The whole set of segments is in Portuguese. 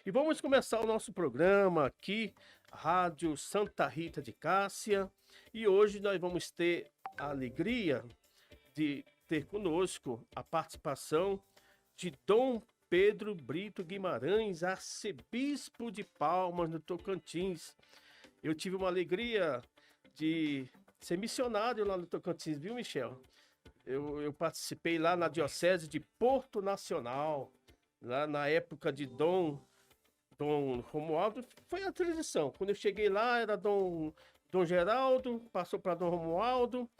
E vamos começar o nosso programa aqui, Rádio Santa Rita de Cássia. E hoje nós vamos ter a alegria de ter conosco a participação de Dom Pedro Brito Guimarães, arcebispo de Palmas, no Tocantins. Eu tive uma alegria de ser missionário lá no Tocantins, viu, Michel? Eu participei lá na Diocese de Porto Nacional, lá na época de Dom Romualdo. Foi a transição. Quando eu cheguei lá, era Dom Geraldo, passou para Dom Romualdo,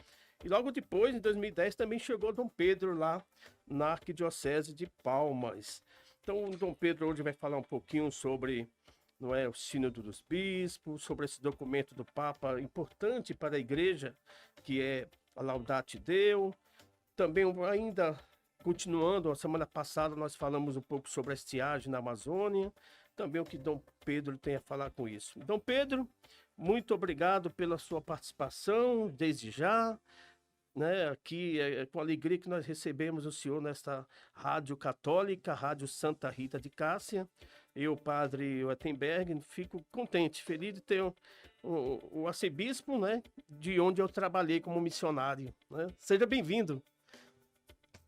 e logo depois, em 2010, também chegou Dom Pedro lá na Arquidiocese de Palmas. Então, o Dom Pedro hoje vai falar um pouquinho sobre, não é, o Sínodo dos Bispos, sobre esse documento do Papa importante para a Igreja, que é a Laudate Deo. Também ainda continuando, a semana passada nós falamos um pouco sobre a estiagem na Amazônia, também o que Dom Pedro tem a falar com isso. Dom Pedro, muito obrigado pela sua participação desde já, né? Aqui é com alegria que nós recebemos o senhor nesta rádio católica, Rádio Santa Rita de Cássia. Eu, padre Wettenberg, fico contente, feliz de ter o arcebispo, né? De onde eu trabalhei como missionário, né? Seja bem-vindo.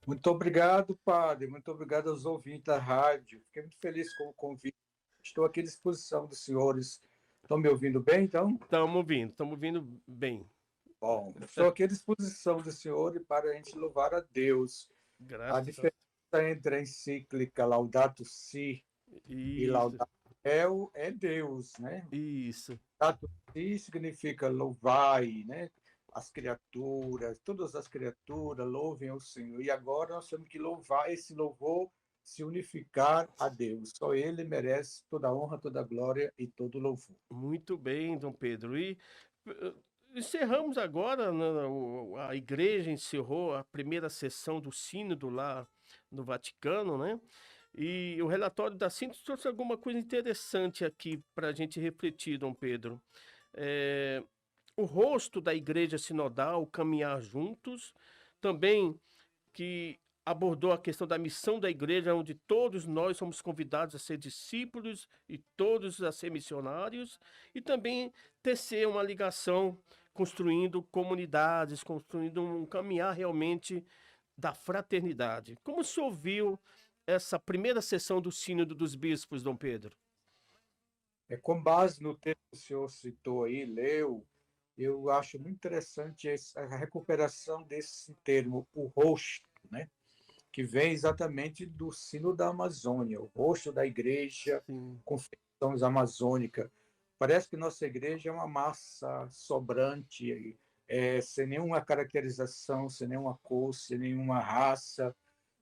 Muito obrigado, padre. Muito obrigado aos ouvintes da rádio. Fiquei muito feliz com o convite. Estou aqui à disposição dos senhores. Estão me ouvindo bem, então? Estamos ouvindo bem. Bom, estou aqui à disposição dos senhores para a gente louvar a Deus. A Graças a diferença entre a encíclica Laudato Si e Isso, Laudato Deo é Deus, né? isso. Laudato Si significa louvai, né? As criaturas, todas as criaturas louvem ao Senhor. E agora nós temos que louvar esse louvor, se unificar a Deus. Só Ele merece toda a honra, toda a glória e todo o louvor. Muito bem, Dom Pedro. E eh, encerramos agora, né, a igreja encerrou a primeira sessão do Sínodo lá no Vaticano, né? E o relatório da síntese trouxe alguma coisa interessante aqui para a gente refletir, Dom Pedro. Eh, o rosto da igreja sinodal, caminhar juntos, também que abordou a questão da missão da igreja, onde todos nós somos convidados a ser discípulos e todos a ser missionários, e também tecer uma ligação, construindo comunidades, construindo um caminhar realmente da fraternidade. Como o senhor viu essa primeira sessão do Sínodo dos Bispos, Dom Pedro? Com base no texto que o senhor citou aí, leu, eu acho muito interessante a recuperação desse termo, o rosto, né? Que vem exatamente do sino da Amazônia, o rosto da igreja, Sim, confissões amazônica. Parece que nossa igreja é uma massa sobrante, sem nenhuma caracterização, sem nenhuma cor, sem nenhuma raça,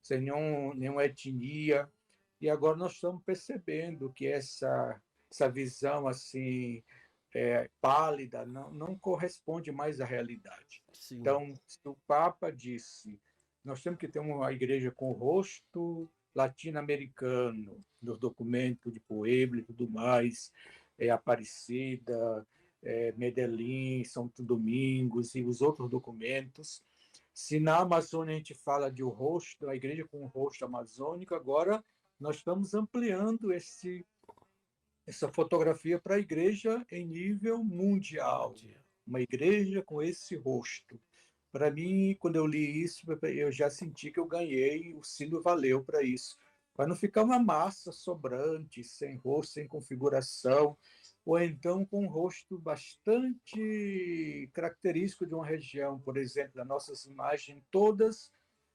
sem nenhuma etnia. E agora nós estamos percebendo que essa visão assim pálida não corresponde mais à realidade. sim. Então, se o Papa disse, nós temos que ter uma igreja com rosto latino-americano, nos documentos de Puebla e tudo mais, Aparecida, Medellín, São Domingos e os outros documentos. Se na Amazônia a gente fala de o rosto, a igreja com o rosto amazônico, agora nós estamos ampliando essa fotografia para a igreja em nível mundial, uma igreja com esse rosto. Para mim, quando eu li isso, eu já senti que eu ganhei, o sino valeu para isso. Para não ficar uma massa sobrante, sem rosto, sem configuração, ou então com um rosto bastante característico de uma região, por exemplo, das nossas imagens, todas,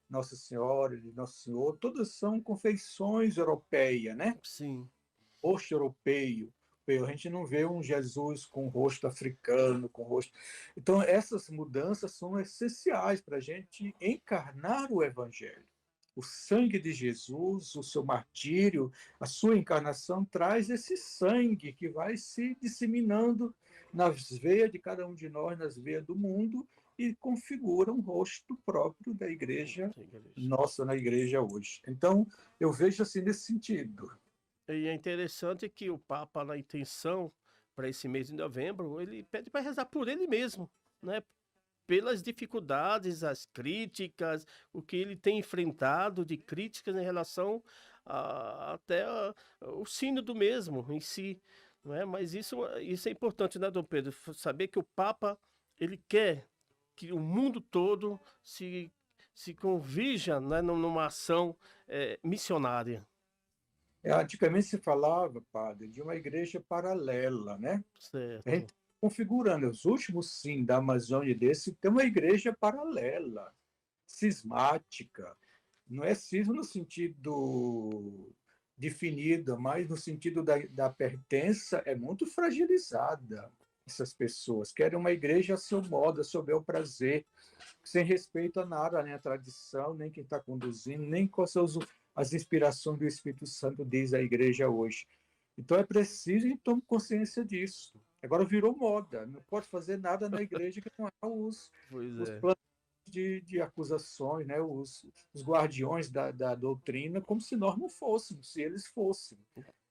Nossa Senhora e Nosso Senhor, todas são confeições europeias, né? Sim. Rosto europeu. A gente não vê um Jesus com rosto africano, com rosto. Então, essas mudanças são essenciais para a gente encarnar o Evangelho. O sangue de Jesus, o seu martírio, a sua encarnação traz esse sangue que vai se disseminando nas veias de cada um de nós, nas veias do mundo, e configura um rosto próprio da igreja, nossa, na igreja hoje. Então, eu vejo assim nesse sentido. E é interessante que o Papa, na intenção para esse mês de novembro, ele pede para rezar por ele mesmo, né? Pelas dificuldades, as críticas, o que ele tem enfrentado de críticas em relação até o sínodo mesmo em si, não é? Mas isso é importante, né, Dom Pedro? Saber que o Papa ele quer que o mundo todo se convirja, né, numa ação missionária. Antigamente se falava, padre, de uma igreja paralela, né? A gente Certo. tá configurando os últimos sim da Amazônia desse tem uma igreja paralela, cismática. Não é cisma no sentido definido, mas no sentido da pertença é muito fragilizada. Essas pessoas querem uma igreja a seu modo, a seu bel prazer, sem respeito a nada, nem a tradição, nem quem está conduzindo, nem quais são as inspirações do Espírito Santo, diz a igreja hoje. Então é preciso que tome consciência disso. Agora virou moda, não pode fazer nada na igreja que não há Pois os é. planos de acusações, né? Os guardiões da doutrina, como se nós não fôssemos, se eles fossem.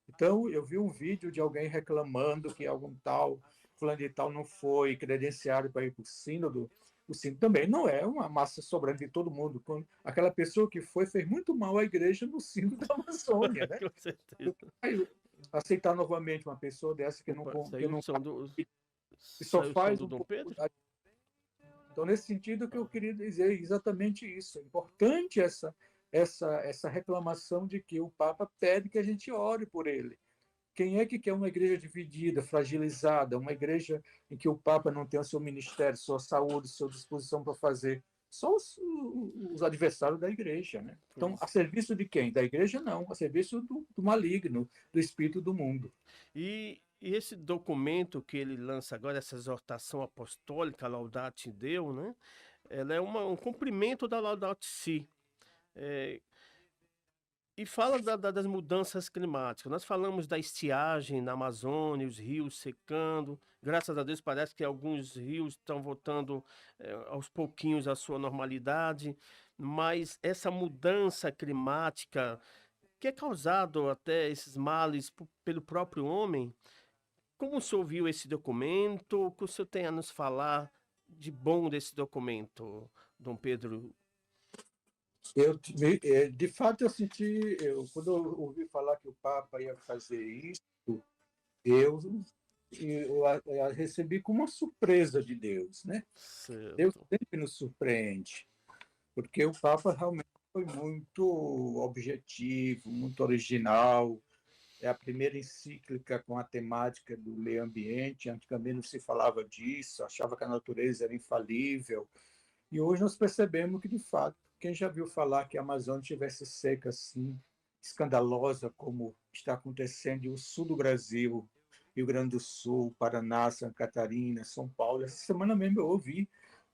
Então, eu vi um vídeo de alguém reclamando que algum tal, fulano de tal, não foi credenciado para ir para o sínodo. O sínodo também não é uma massa sobrante de todo mundo. Aquela pessoa que foi fez muito mal à igreja no sínodo da Amazônia, né? Com certeza. Aí, aceitar novamente uma pessoa dessa Opa, que saiu o não som do que só saiu o som faz do um Dom pouco. Pedro? Então, nesse sentido que eu queria dizer exatamente isso. É importante essa reclamação de que o Papa pede que a gente ore por ele. Quem é que quer uma igreja dividida, fragilizada, uma igreja em que o Papa não tem o seu ministério, sua saúde, sua disposição para fazer? Só os adversários da igreja, né? Então, a Pois. serviço de quem? Da igreja, não. A serviço do maligno, do espírito do mundo. E esse documento que ele lança agora, essa exortação apostólica, Laudate Deo, né? Ela é um cumprimento da Laudato Si. Eh, e fala das mudanças climáticas. Nós falamos da estiagem na Amazônia, os rios secando. Graças a Deus parece que alguns rios estão voltando aos pouquinhos à sua normalidade. Mas essa mudança climática, que é causado até esses males pelo próprio homem, como o senhor viu esse documento? O que o senhor tem a nos falar de bom desse documento, Dom Pedro? De fato, eu senti, quando eu ouvi falar que o Papa ia fazer isso, eu, eu recebi como uma surpresa de Deus, né? Deus Certo. sempre nos surpreende, porque o Papa realmente foi muito objetivo, muito original. É a primeira encíclica com a temática do meio ambiente. Antigamente não se falava disso, achava que a natureza era infalível. E hoje nós percebemos que, de fato, quem já viu falar que a Amazônia estivesse seca assim, escandalosa, como está acontecendo no sul do Brasil, Rio Grande do Sul, Paraná, Santa Catarina, São Paulo, essa semana mesmo eu ouvi.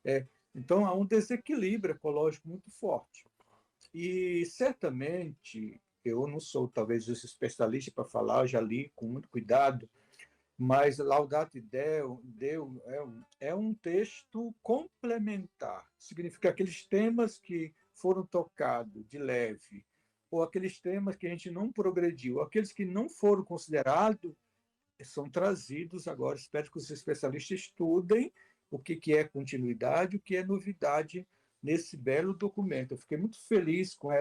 É, então, há um desequilíbrio ecológico muito forte. E, certamente, eu não sou talvez esse especialista para falar, eu já li com muito cuidado, mas Laudate Deo é um texto complementar. Significa aqueles temas que foram tocados de leve, ou aqueles temas que a gente não progrediu, aqueles que não foram considerados, são trazidos agora. Espero que os especialistas estudem o que é continuidade, o que é novidade nesse belo documento. Eu fiquei muito feliz com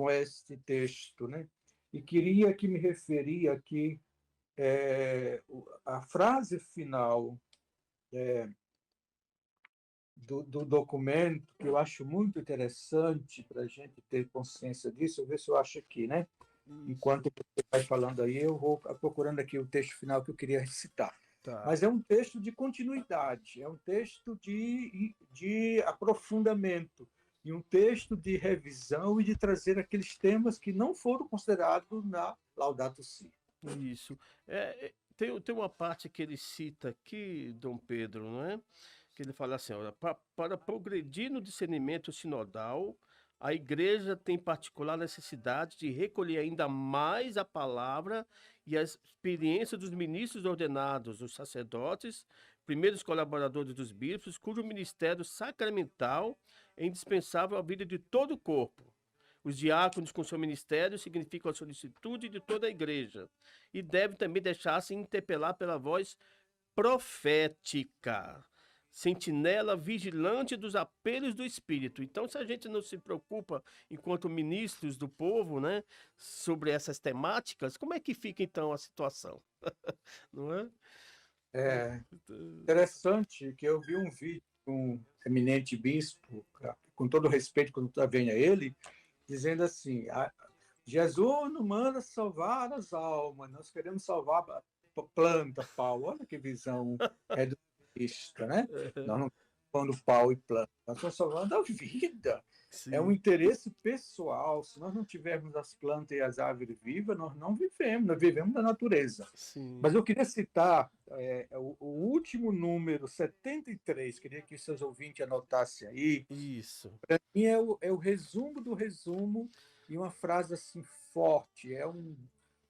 esse texto, né? E queria que me referir aqui a frase final do documento, que eu acho muito interessante para a gente ter consciência disso. Eu vou ver se eu acho aqui, né? Isso. Enquanto você vai falando aí, eu vou procurando aqui o texto final que eu queria citar. Tá. Mas é um texto de continuidade, é um texto de aprofundamento, e um texto de revisão e de trazer aqueles temas que não foram considerados na Laudato Si. Isso. Tem uma parte que ele cita aqui, Dom Pedro, não é? Que ele fala assim, olha, para progredir no discernimento sinodal, a igreja tem particular necessidade de recolher ainda mais a palavra e a experiência dos ministros ordenados, os sacerdotes, primeiros colaboradores dos bispos, cujo ministério sacramental é indispensável à vida de todo o corpo. Os diáconos, com seu ministério, significam a solicitude de toda a igreja e devem também deixar-se interpelar pela voz profética. sentinela vigilante dos apelos do Espírito. Então, se a gente não se preocupa, enquanto ministros do povo, né, sobre essas temáticas, como é que fica então a situação? Não é? É interessante que eu vi um vídeo de um eminente bispo, com todo o respeito quando está vendo a ele, dizendo assim: Jesus não manda salvar as almas, nós queremos salvar a planta, pau. Olha que visão reducionista, né? Nós não estamos salvando pau e planta, nós estamos salvando a vida. É um Sim, interesse pessoal. Se nós não tivermos as plantas e as árvores vivas, nós não vivemos, nós vivemos da natureza. sim. Mas eu queria citar o último número, 73, queria que seus ouvintes anotassem aí. Isso. E é o resumo do resumo e uma frase assim forte,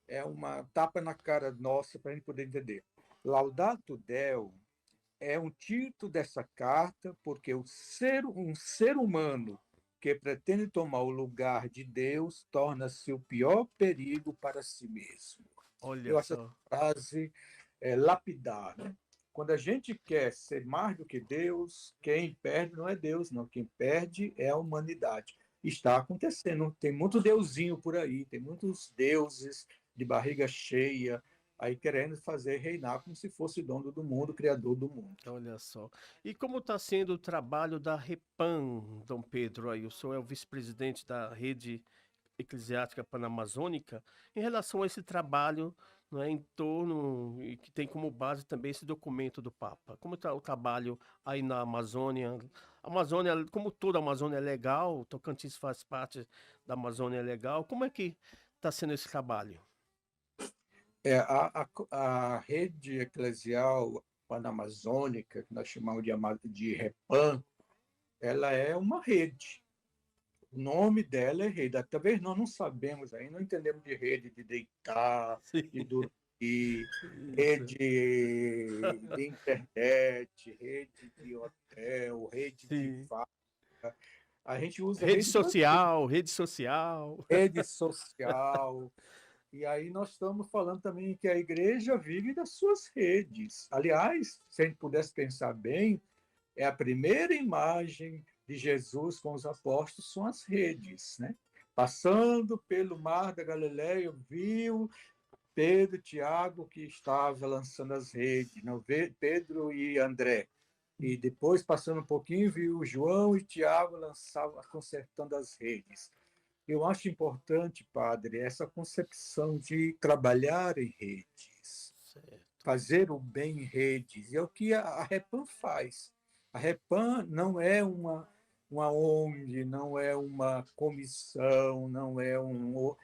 é uma tapa na cara nossa para a gente poder entender. Laudato Deo é um título dessa carta porque um ser humano que pretende tomar o lugar de Deus torna-se o pior perigo para si mesmo. Olha Eu acho essa só. frase lapidar, né? Quando a gente quer ser mais do que Deus, quem perde não é Deus, não. Quem perde é a humanidade. Está acontecendo. Tem muito deusinho por aí, tem muitos deuses de barriga cheia aí querendo fazer reinar como se fosse dono do mundo, criador do mundo. Olha só. E como está sendo o trabalho da Repam, Dom Pedro, aí? O senhor é o vice-presidente da rede eclesiástica panamazônica, em relação a esse trabalho, não é, em torno, e que tem como base também esse documento do Papa. Como está o trabalho aí na Amazônia? A Amazônia, como toda a Amazônia é legal, Tocantins faz parte da Amazônia legal, como é que está sendo esse trabalho? A rede eclesial panamazônica, que nós chamamos de REPAM, ela é uma rede. O nome dela é rede. Talvez nós não sabemos ainda, não entendemos de rede de deitar, Sim, de dormir, isso. rede de internet, rede de hotel, rede de Sim. vaga. A gente usa Rede rede para social, rede social. rede social. E aí nós estamos falando também que a igreja vive das suas redes. Aliás, se a gente pudesse pensar bem, é a primeira imagem de Jesus com os apóstolos são as redes, né? Passando pelo mar da Galileia, viu Pedro e Tiago que estava lançando as redes, não? Pedro e André. E depois, passando um pouquinho, viu João e Tiago lançavam, consertando as redes. Eu acho importante, padre, essa concepção de trabalhar em redes, Certo. fazer o bem em redes. E é o que a Repam faz. A Repam não é uma ONG, não é uma comissão, não é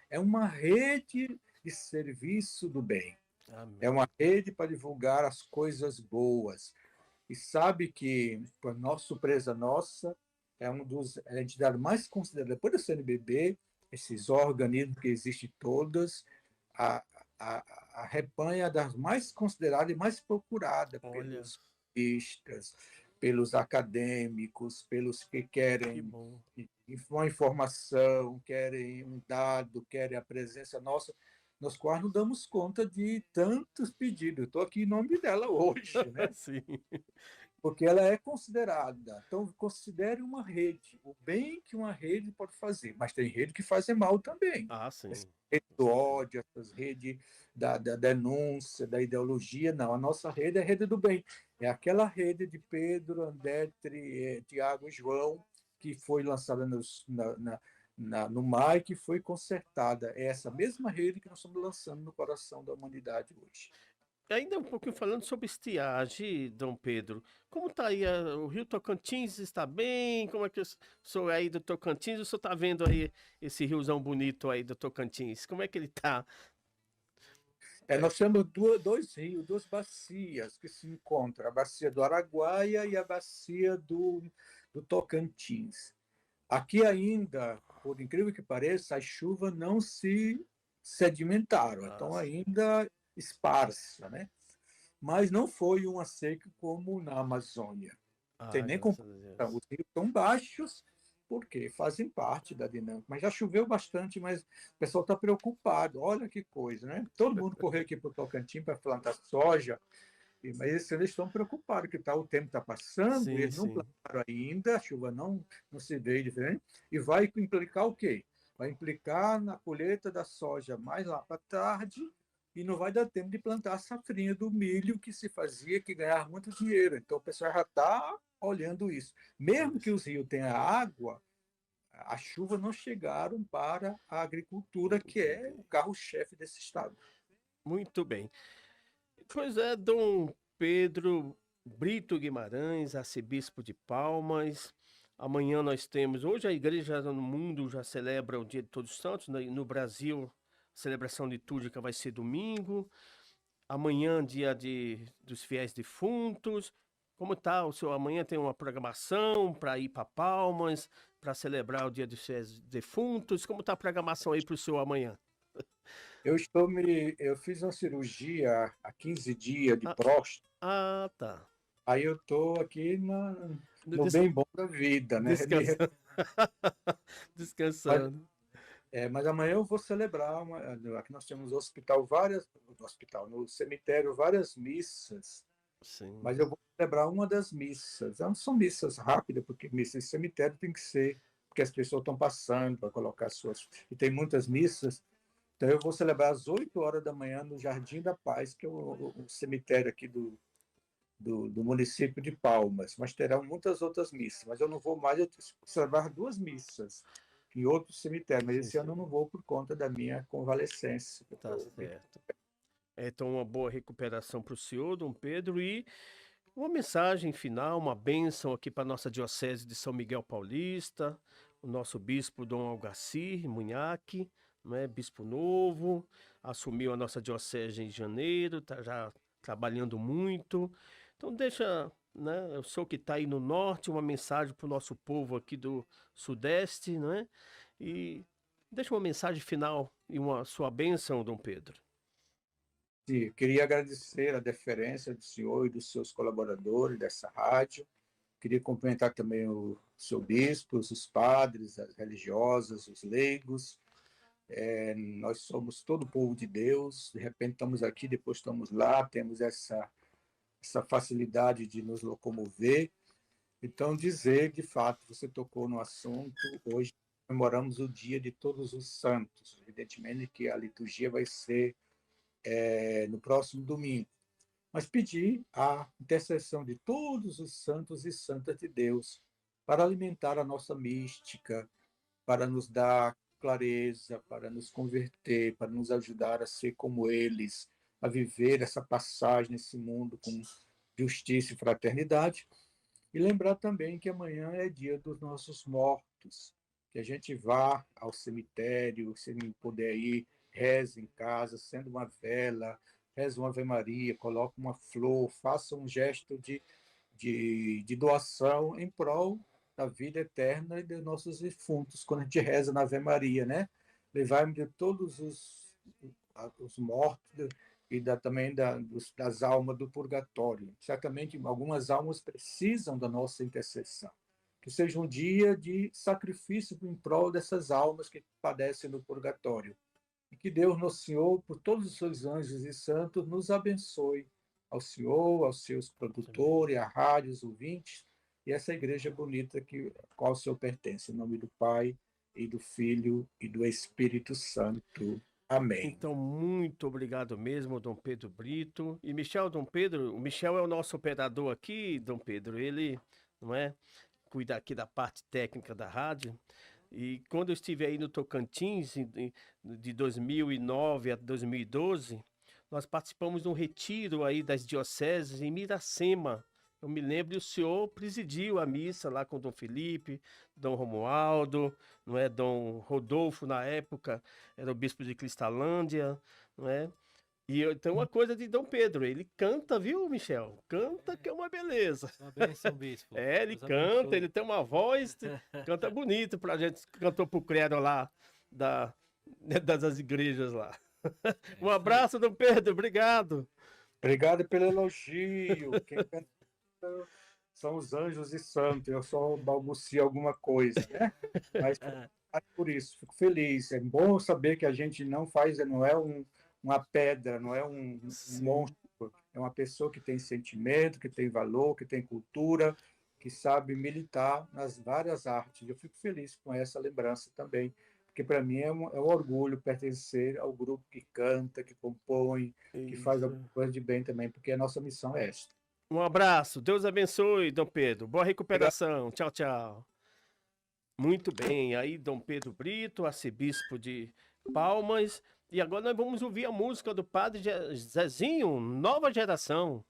é uma rede de serviço do bem. É Amém. uma rede para divulgar as coisas boas. E sabe que a nossa surpresa nossa é um dos a entidade mais considerada depois do CNBB, esses organismos que existem todas, a, a, a Repan é das mais consideradas e mais procurada Olha, pelos artistas, pelos acadêmicos, pelos que que querem bom. uma informação, querem um dado, querem a presença nossa, nós quase não damos conta de tantos pedidos. Estou aqui em nome dela hoje, né? Sim. Porque ela é considerada. Então, considere uma rede, o bem que uma rede pode fazer, mas tem rede que fazem mal também. Ah, Essa sim. rede Com do certeza. ódio, essas redes da denúncia, da ideologia, não. A nossa rede é a rede do bem. É aquela rede de Pedro, André, Tiago e João, que foi lançada no mar e que foi consertada. É essa mesma rede que nós estamos lançando no coração da humanidade hoje. Ainda um pouquinho falando sobre estiagem, Dom Pedro. Como está aí o Rio Tocantins? Está bem? Como é que eu sou aí do Tocantins? O senhor está vendo aí esse riozão bonito aí do Tocantins? Como é que ele está? Nós temos dois rios, duas bacias que se encontram, a bacia do Araguaia e a bacia do Tocantins. Aqui ainda, por incrível que pareça, as chuvas não se sedimentaram, Ah, então sim. ainda esparsa, né? Mas não foi uma seca como na Amazônia. Tem Ah, nem graças a comparação. Deus. Os rios estão baixos porque fazem parte da dinâmica. Mas já choveu bastante, mas o pessoal está preocupado. Olha que coisa, né? Todo mundo correu aqui para o Tocantins para plantar soja Mas eles estão preocupados, que o tempo está passando, Sim, eles não sim. plantaram ainda, a chuva não se veio diferente, e vai implicar o quê? Vai implicar na colheita da soja mais lá para tarde, e não vai dar tempo de plantar a safrinha do milho que se fazia, que ganhava muito dinheiro. Então o pessoal já está olhando isso. Mesmo que Isso. os rios tenham água, as chuvas não chegaram para a agricultura, que é Entendi. o carro-chefe desse estado. Muito bem. Pois é, Dom Pedro Brito Guimarães, arcebispo de Palmas. Amanhã nós temos. Hoje a igreja no mundo já celebra o Dia de Todos os Santos. No Brasil, a celebração litúrgica vai ser domingo. Amanhã, dos fiéis defuntos. Como tá o seu? Amanhã tem uma programação para ir para Palmas, para celebrar o Dia dos Fiéis Defuntos. Como tá a programação aí para o seu amanhã? Eu fiz uma cirurgia há 15 dias de Ah, próstata, tá. aí eu estou aqui no Des- bem bom da vida, né? Descansando. Mas, Descansando. mas amanhã eu vou celebrar, aqui nós temos no hospital no cemitério várias missas, Sim, mas eu vou celebrar uma das missas. Não são missas rápidas, porque missa em cemitério tem que ser, porque as pessoas estão passando para colocar suas... E tem muitas missas. Então, eu vou celebrar às 8 horas da manhã no Jardim da Paz, que é o cemitério aqui do município de Palmas. Mas terão muitas outras missas. Mas eu não vou mais, eu celebrar duas missas em outro cemitério. Mas sim, esse ano sim. eu não vou por conta da minha convalescência. Tá certo. Então, uma boa recuperação para o senhor, Dom Pedro, e uma mensagem final, uma bênção aqui para a nossa Diocese de São Miguel Paulista, o nosso bispo Dom Algacir Munhaque, né, bispo novo, assumiu a nossa diocese em janeiro, está já trabalhando muito. Então, deixa, né, o senhor que está aí no norte, uma mensagem para o nosso povo aqui do sudeste, né? E deixa uma mensagem final e uma sua bênção, Dom Pedro. Sim, queria agradecer a deferência do senhor e dos seus colaboradores dessa rádio. Queria cumprimentar também o seu bispo, os padres, as religiosas, os leigos. Nós somos todo o povo de Deus, de repente estamos aqui, depois estamos lá, temos essa facilidade de nos locomover. Então, dizer, de fato, você tocou no assunto, hoje comemoramos o Dia de Todos os Santos, evidentemente que a liturgia vai ser no próximo domingo, mas pedir a intercessão de todos os santos e santas de Deus para alimentar a nossa mística, para nos dar clareza, para nos converter, para nos ajudar a ser como eles, a viver essa passagem nesse mundo com justiça e fraternidade. E lembrar também que amanhã é dia dos nossos mortos, que a gente vá ao cemitério, se não puder ir, reze em casa, acenda uma vela, reze uma Ave Maria, coloque uma flor, faça um gesto de doação em prol da vida eterna e dos nossos defuntos, quando a gente reza na Ave Maria, né? Levar-me de todos os mortos e também das almas do purgatório. Certamente, algumas almas precisam da nossa intercessão. Que seja um dia de sacrifício em prol dessas almas que padecem no purgatório. E que Deus, nosso Senhor, por todos os seus anjos e santos, nos abençoe. Ao Senhor, aos seus produtores, à rádio, aos ouvintes, e essa igreja bonita a qual o Senhor pertence. Em nome do Pai, e do Filho, e do Espírito Santo. Amém. Então, muito obrigado mesmo, Dom Pedro Brito. E Michel, Dom Pedro, o Michel é o nosso operador aqui, Dom Pedro. Ele, não é, cuida aqui da parte técnica da rádio. E quando eu estive aí no Tocantins, de 2009 a 2012, nós participamos de um retiro aí das dioceses em Miracema. Eu me lembro, e o senhor presidiu a missa lá com Dom Felipe, Dom Romualdo, não é? Dom Rodolfo, na época, era o bispo de Cristalândia, não é? Tem uma coisa de Dom Pedro, ele canta, viu, Michel? Canta que é uma beleza. Uma bênção, bispo. É, ele Deus canta, abençoe. ele tem uma voz, canta bonito pra gente, cantou pro credo lá da, das igrejas lá. É Um isso aí. abraço, Dom Pedro, obrigado. Obrigado pelo elogio. Quem canta são os anjos e santos. Eu só balbucio alguma coisa, né? Mas por isso, fico feliz. É bom saber que a gente não é uma pedra, não é um Sim. monstro. É uma pessoa que tem sentimento, que tem valor, que tem cultura, que sabe militar nas várias artes. Eu fico feliz com essa lembrança também, porque para mim é um orgulho pertencer ao grupo que canta, que compõe, que faz alguma Isso. coisa de bem também, porque a nossa missão é esta. Um abraço. Deus abençoe, Dom Pedro. Boa Obrigado. recuperação. Tchau, tchau. Muito bem. Aí, Dom Pedro Brito, arcebispo de Palmas. E agora nós vamos ouvir a música do padre Zezinho, Nova Geração.